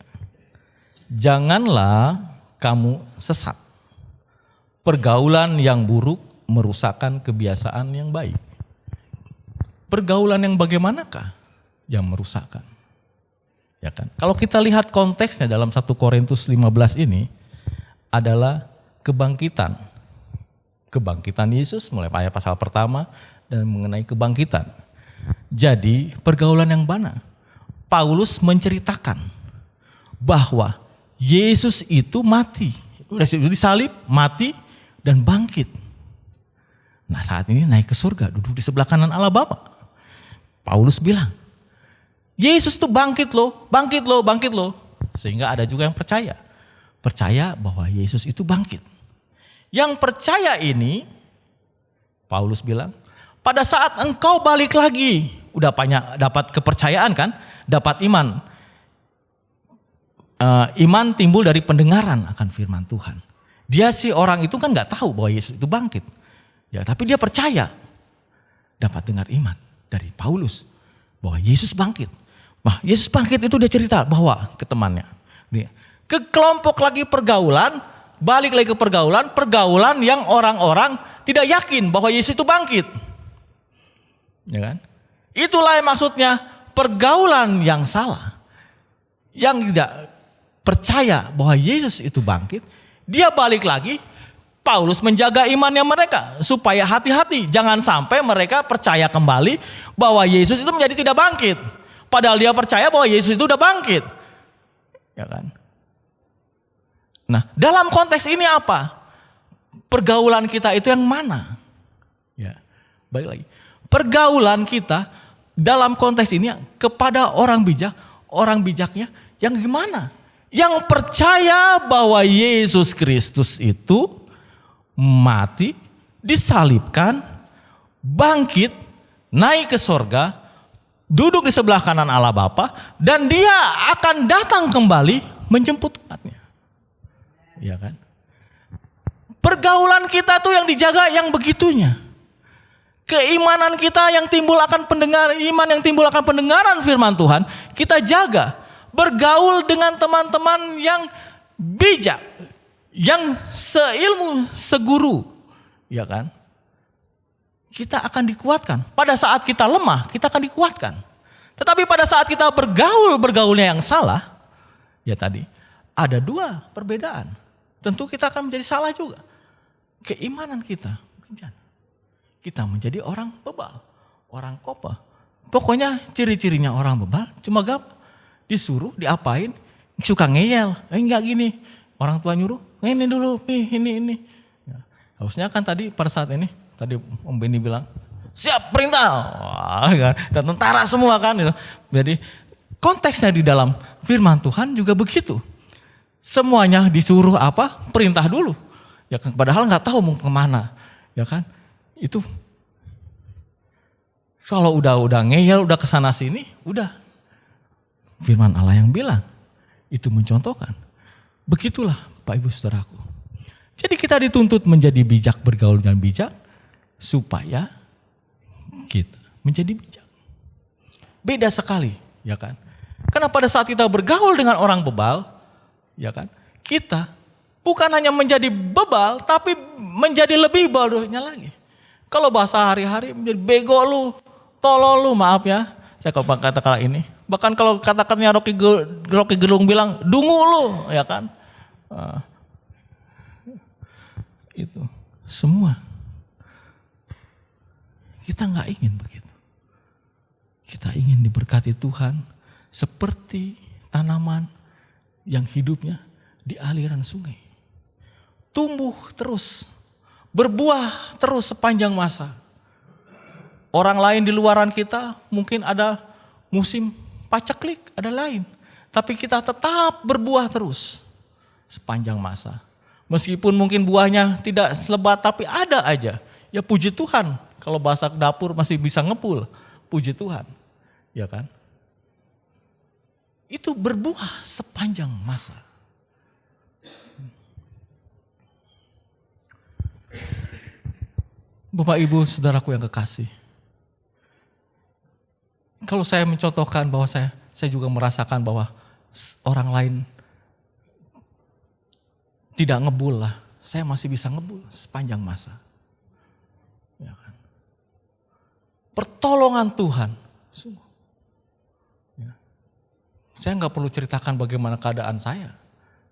Janganlah kamu sesat. Pergaulan yang buruk merusakkan kebiasaan yang baik. Pergaulan yang bagaimanakah yang merusakkan? Ya kan? Kalau kita lihat konteksnya dalam 1 Korintus 15 ini adalah kebangkitan. Kebangkitan Yesus mulai ayat pasal pertama dan mengenai kebangkitan. Jadi pergaulan yang mana? Paulus menceritakan bahwa Yesus itu mati. Udah disalib, mati, dan bangkit. Nah saat ini naik ke surga, duduk di sebelah kanan Allah Bapa. Paulus bilang, Yesus itu bangkit loh, bangkit loh, bangkit loh. Sehingga ada juga yang percaya. Percaya bahwa Yesus itu bangkit. Yang percaya ini, Paulus bilang, pada saat engkau balik lagi, udah banyak dapat kepercayaan kan, dapat iman. Iman timbul dari pendengaran akan firman Tuhan. Dia si orang itu kan nggak tahu bahwa Yesus itu bangkit, ya tapi dia percaya, dapat dengar iman dari Paulus bahwa Yesus bangkit. Nah Yesus bangkit itu dia cerita bahwa ke temannya, ke kelompok lagi pergaulan, balik lagi ke pergaulan yang orang-orang tidak yakin bahwa Yesus itu bangkit, ya kan? Itulah yang maksudnya pergaulan yang salah, yang tidak percaya bahwa Yesus itu bangkit. Dia balik lagi, Paulus menjaga imannya mereka supaya hati-hati. Jangan sampai mereka percaya kembali bahwa Yesus itu menjadi tidak bangkit. Padahal dia percaya bahwa Yesus itu udah bangkit. Ya kan? Nah dalam konteks ini apa? Pergaulan kita itu yang mana? Ya, balik lagi. Pergaulan kita dalam konteks ini kepada orang bijak, orang bijaknya yang gimana? Yang percaya bahwa Yesus Kristus itu mati, disalibkan, bangkit, naik ke sorga, duduk di sebelah kanan Allah Bapa, dan dia akan datang kembali menjemput umatnya. Ya kan? Pergaulan kita tuh yang dijaga yang begitunya. Keimanan kita yang timbul akan iman yang timbul akan pendengaran firman Tuhan, kita jaga. Bergaul dengan teman-teman yang bijak, yang seilmu, seguru, ya kan? Kita akan dikuatkan. Pada saat kita lemah, kita akan dikuatkan. Tetapi pada saat kita bergaulnya yang salah, ya tadi, ada dua perbedaan. Tentu kita akan menjadi salah juga. Keimanan kita menjadi orang bebal, orang kopa. Pokoknya ciri-cirinya orang bebal cuma gampang. Disuruh, diapain, suka ngeyel. Enggak gini, orang tua nyuruh, ini dulu, ini. Ya, harusnya kan tadi pada saat ini, tadi Om Benny bilang, siap perintah. Wah, kan, tentara semua kan. Gitu. Jadi konteksnya di dalam firman Tuhan juga begitu. Semuanya disuruh apa? Perintah dulu. Ya kan, padahal nggak tahu mau kemana. Ya kan, itu kalau udah ngeyel, udah kesana sini, udah. Firman Allah yang bilang, itu mencontohkan. Begitulah Pak Ibu Saudaraku. Jadi kita dituntut menjadi bijak, bergaul dengan bijak, supaya kita menjadi bijak. Beda sekali, ya kan? Karena pada saat kita bergaul dengan orang bebal, ya kan? Kita bukan hanya menjadi bebal, tapi menjadi lebih bodohnya lagi. Kalau bahasa hari-hari menjadi bego lu, tolol lu, maaf ya. Saya kalau kata-kata ini. Bahkan kalau kata-katanya Rocky Gerung bilang, dungu lu, ya kan. Itu semua. Kita nggak ingin begitu. Kita ingin diberkati Tuhan seperti tanaman yang hidupnya di aliran sungai. Tumbuh terus, berbuah terus sepanjang masa. Orang lain di luaran kita mungkin ada musim paceklik, ada lain. Tapi kita tetap berbuah terus sepanjang masa. Meskipun mungkin buahnya tidak lebat, tapi ada aja. Ya puji Tuhan, kalau bahasa dapur masih bisa ngepul, puji Tuhan. Ya kan? Itu berbuah sepanjang masa. Bapak Ibu Saudaraku yang kekasih. Kalau saya mencontohkan bahwa saya saya juga merasakan bahwa orang lain tidak ngebul lah. Saya masih bisa ngebul sepanjang masa. Ya kan? Pertolongan Tuhan. Sungguh. Ya. Saya nggak perlu ceritakan bagaimana keadaan saya.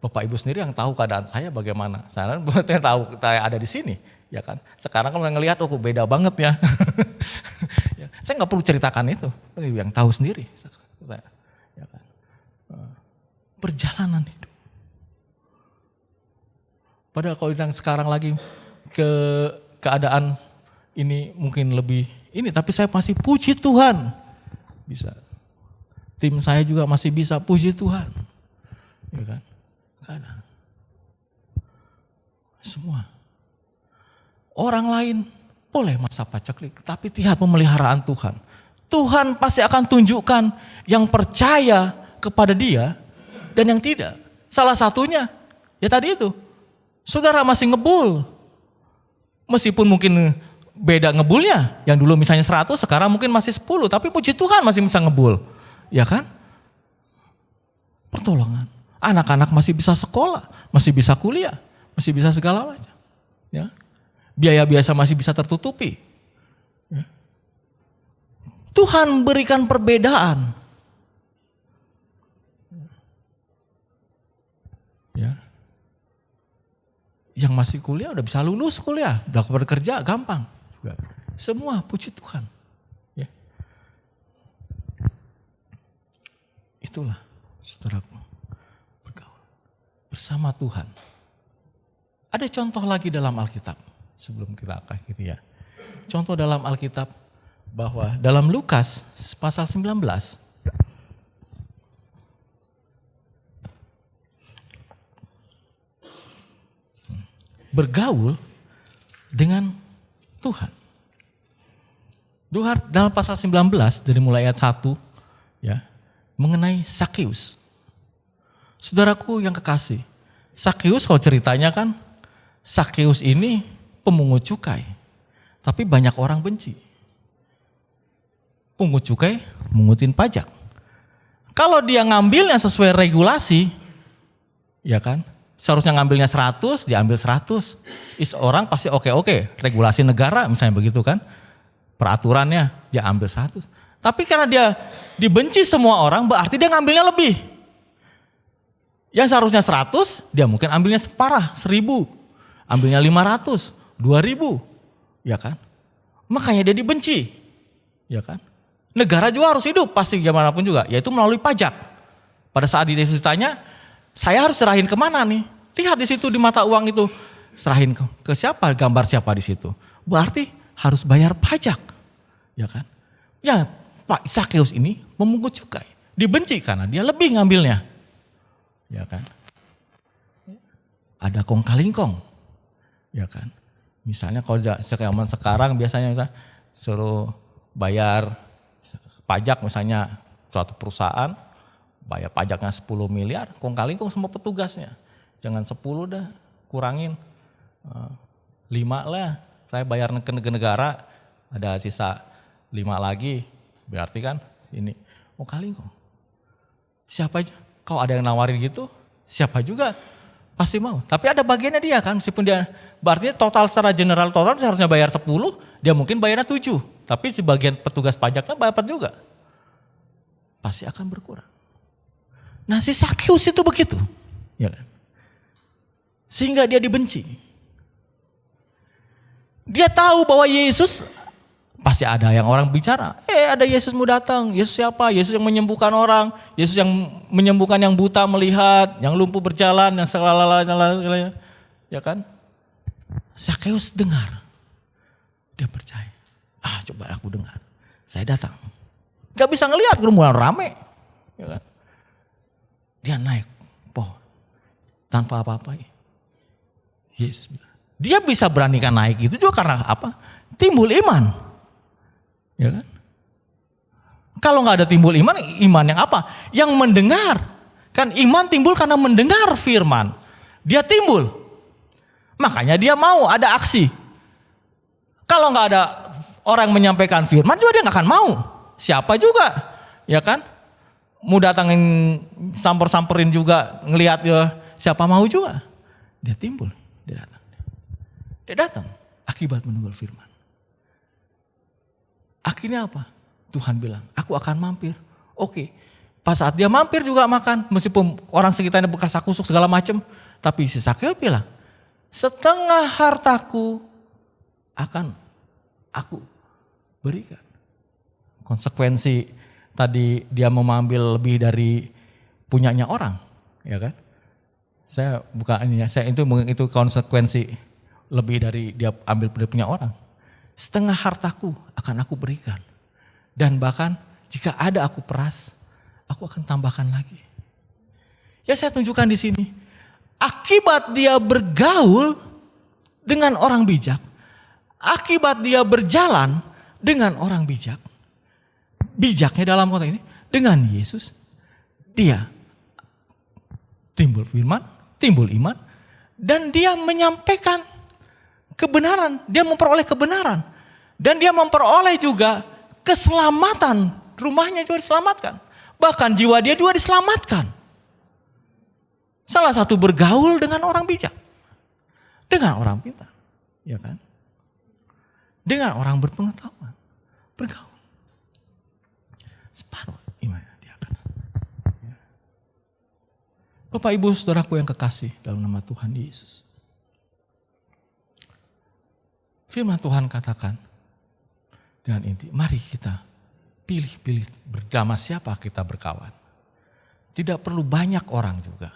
Bapak Ibu sendiri yang tahu keadaan saya bagaimana. Saya tahu saya ada di sini. Ya kan? Sekarang kalau ngelihat, oh beda banget ya. Ya. Saya nggak perlu ceritakan itu. Yang tahu sendiri. Saya. Ya kan? Perjalanan hidup. Padahal kalau yang sekarang lagi keadaan ini mungkin lebih ini, tapi saya masih puji Tuhan. Bisa. Tim saya juga masih bisa puji Tuhan. Ya kan? Karena semua orang lain boleh masa paceklik, tapi lihat pemeliharaan Tuhan. Tuhan pasti akan tunjukkan yang percaya kepada Dia dan yang tidak. Salah satunya ya tadi itu. Saudara masih ngebul. Meskipun mungkin beda ngebulnya. Yang dulu misalnya 100, sekarang mungkin masih 10. Tapi puji Tuhan masih bisa ngebul. Ya kan? Pertolongan. Anak-anak masih bisa sekolah. Masih bisa kuliah. Masih bisa segala macam. Ya. Biaya biasa masih bisa tertutupi. Ya. Tuhan berikan perbedaan. Ya. Yang masih kuliah udah bisa lulus kuliah, udah bekerja gampang. Semua puji Tuhan. Ya. Itulah saudaraku, bergaul bersama Tuhan. Ada contoh lagi dalam Alkitab sebelum kita akhiri ya. Contoh dalam Alkitab bahwa dalam Lukas pasal 19 bergaul dengan Tuhan. Tuhan dalam pasal 19 dari mulai ayat 1 ya, mengenai Sakeus. Saudaraku yang kekasih, Sakeus kalau ceritanya kan, Sakeus ini pemungut cukai. Tapi banyak orang benci. Pungut cukai, mungutin pajak. Kalau dia ngambilnya sesuai regulasi, ya kan? Seharusnya ngambilnya 100, diambil 100. Orang pasti oke. Regulasi negara misalnya begitu kan. Peraturannya dia ambil 100. Tapi karena dia dibenci semua orang, berarti dia ngambilnya lebih. Yang seharusnya 100, dia mungkin ambilnya separah, 1000. Ambilnya 500, 2000. Ya kan. Makanya dia dibenci. Ya kan. Negara juga harus hidup pasti gimana pun juga. Yaitu melalui pajak. Pada saat Yesus ditanya, saya harus serahin kemana nih? Lihat di situ di mata uang itu. Serahin ke siapa? Gambar siapa di situ? Berarti harus bayar pajak. Ya kan? Ya Pak Sakeus ini memungut cukai. Dibenci karena dia lebih ngambilnya. Ya kan? Ada kong kali kong. Ya kan? Misalnya kalau zaman sekarang biasanya suruh bayar pajak misalnya suatu perusahaan. Bayar pajaknya 10 miliar, kong kali kong sama petugasnya. Jangan 10 dah, kurangin 5 lah. Saya bayar ke negara, ada sisa 5 lagi. Berarti kan ini, kong kali kong. Siapa aja, kalau ada yang nawarin gitu, siapa juga pasti mau. Tapi ada bagiannya dia kan, meskipun dia, berarti total secara general total seharusnya bayar 10, dia mungkin bayarnya 7. Tapi sebagian petugas pajaknya dapat juga. Pasti akan berkurang. Nah si Sakeus itu begitu. Ya kan? Sehingga dia dibenci. Dia tahu bahwa Yesus, pasti ada yang orang bicara. Ada Yesus mau datang. Yesus siapa? Yesus yang menyembuhkan orang. Yesus yang menyembuhkan yang buta melihat. Yang lumpuh berjalan. Yang segala. Ya kan? Sakeus dengar. Dia percaya. Coba aku dengar. Saya datang. Gak bisa ngelihat kerumunan rame. Ya kan? Dia naik pohon tanpa apa-apa. Yesus bilang. Dia bisa beranikan naik itu juga karena apa? Timbul iman. Ya kan? Kalau nggak ada timbul iman, iman yang apa? Yang mendengar. Kan iman timbul karena mendengar firman. Dia timbul. Makanya dia mau ada aksi. Kalau nggak ada orang menyampaikan firman juga dia nggak akan mau. Siapa juga, ya kan? mau datangin samperin juga, ngelihat ya siapa mau juga. Dia timbul, dia datang. Dia datang akibat mendengar firman. Akhirnya apa? Tuhan bilang, aku akan mampir. Oke, pas saat dia mampir juga makan, meskipun orang sekitarnya bekas kusuk segala macam, tapi si Zakheus bilang, setengah hartaku akan aku berikan. Konsekuensi tadi dia mau mengambil lebih dari punyanya orang, ya kan? Saya bukan ini ya, itu konsekuensi lebih dari dia ambil dari punya orang. Setengah hartaku akan aku berikan. Dan bahkan jika ada aku peras, aku akan tambahkan lagi. Ya saya tunjukkan di sini. Akibat dia bergaul dengan orang bijak, akibat dia berjalan dengan orang bijak, bijaknya dalam konteks ini dengan Yesus, dia timbul firman, timbul iman, dan dia menyampaikan kebenaran, dia memperoleh kebenaran, dan dia memperoleh juga keselamatan, rumahnya juga diselamatkan, bahkan jiwa dia juga diselamatkan. Salah satu bergaul dengan orang bijak, dengan orang pintar, ya kan? Dengan orang berpengetahuan, bergaul. Separuh imannya dia akan. Ya. Bapak Ibu Saudaraku yang kekasih dalam nama Tuhan Yesus. Firman Tuhan katakan dengan inti, mari kita pilih-pilih bersama siapa kita berkawan. Tidak perlu banyak orang juga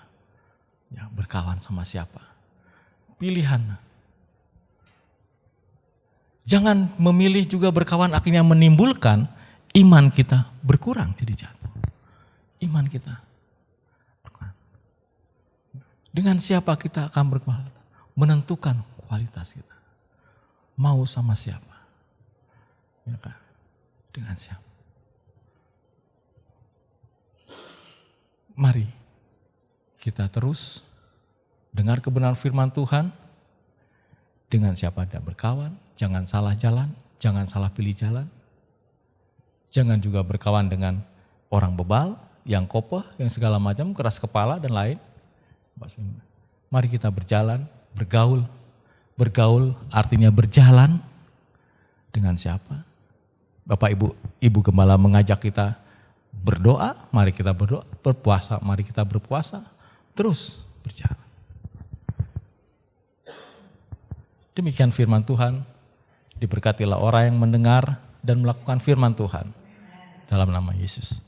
ya, berkawan sama siapa. Pilihan. Jangan memilih juga berkawan akhirnya menimbulkan iman kita berkurang jadi jatuh. Iman kita berkurang. Dengan siapa kita akan berkawan? Menentukan kualitas kita. Mau sama siapa? Ya kan? Dengan siapa? Mari kita terus dengar kebenaran firman Tuhan. Dengan siapa Anda berkawan, jangan salah jalan, jangan salah pilih jalan. Jangan juga berkawan dengan orang bebal, yang kopoh, yang segala macam, keras kepala dan lain. Mari kita berjalan, bergaul. Bergaul artinya berjalan dengan siapa? Bapak Ibu Gembala mengajak kita berdoa, mari kita berdoa, berpuasa, mari kita berpuasa, terus berjalan. Demikian firman Tuhan, diberkatilah orang yang mendengar dan melakukan firman Tuhan dalam nama Yesus.